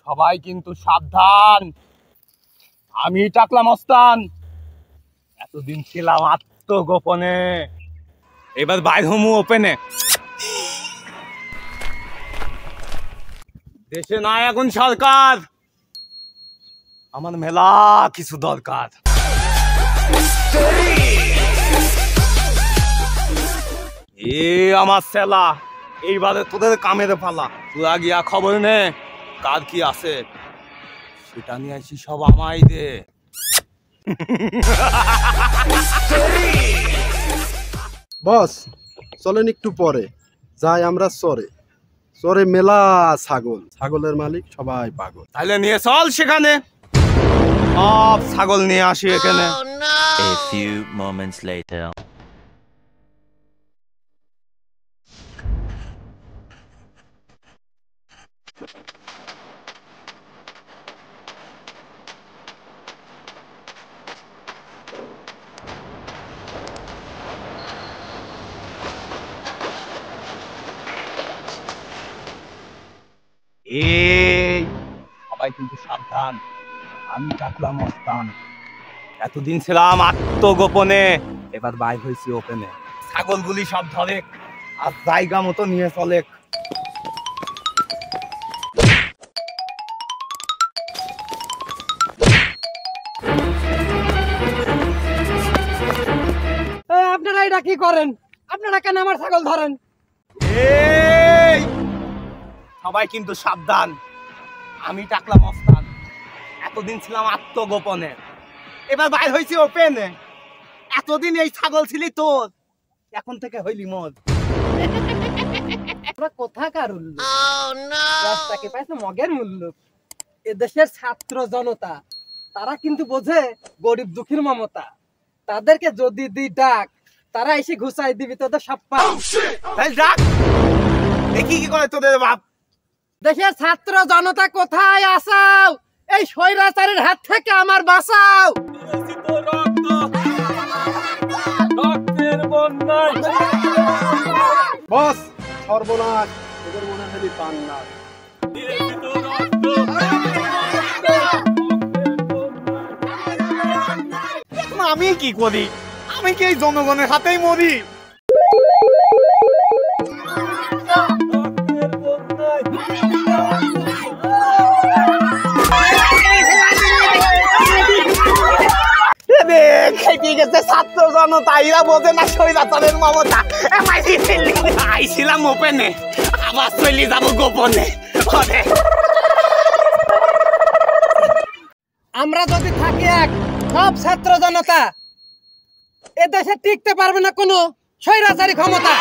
সবাই কিন্তু সাবধান, আমি টাকলা মস্তান। এতদিন ছিলাম আত্মগোপনে, এবার বাইর হমু ওপেনে। দেশে নাই এখন সরকার, আমার মেলা কিছু দরকার। আমার সেলা, এইবারে তোদের কামের পালা। তোরা গিয়া খবর নে কার কি আছে, সেটা নিয়ে আসি সব আমায় দে। বস চলেন একটু পরে যাই আমরা চরে। চরে মেলা ছাগল, ছাগলের মালিক সবাই পাগল। তাহলে নিয়ে চল সেখানে, সব ছাগল নিয়ে আসি এখানে। A few moments later. সবাই কিন্তু সাবধান, আমি টাকলা মস্তান। এতদিন ছিলাম আত্মগোপনে, এবার বাইর হয়েছি ওপেনে। ছাগলগুলি সব ধরে আর জায়গা মতো নিয়ে চলে। আপনারা এটা কি করেন? আপনারা কেন আমার ছাগল ধরেন? সবাই কিন্তু সাবধান, আমি টাকলা মস্তান। এতদিন ছিলাম আত্মগোপনে, এবার বাইর হয়েছি ওপেনে। এতদিন এই ছাগল ছিলি তোর, এখন থেকে হইলি মোর। কোথাকার উল্লু, রাস্তাকে পাইছে মগের মূল্য। এদেশের ছাত্র জনতা তারা কিন্তু বোঝে গরিব দুঃখীর মমতা। তাদেরকে যদি দি ডাক, তারা এসে ঘুষাই দিবি তোদের সব পা। ডাক দেখি কি করে তোদের বাপ। দেশের ছাত্র জনতা কোথায় আসাও? এই স্বৈরাচারের হাত থেকে আমার বাঁচাও। বস সর্বনাশ, ওদের মনে হলি পান না। আমি কি করি? আমি কি এই জনগণের হাতেই মরি? ছাত্র জনতা এরা বোঝে না স্বৈরাচারের মমতা। আইছিলাম ওপেনে, আবার চলে যাব গোপনে। আমরা যদি থাকি এক, সব ছাত্র জনতা এদেশে টিকতে পারবে না কোনো স্বৈরাচারী ক্ষমতা।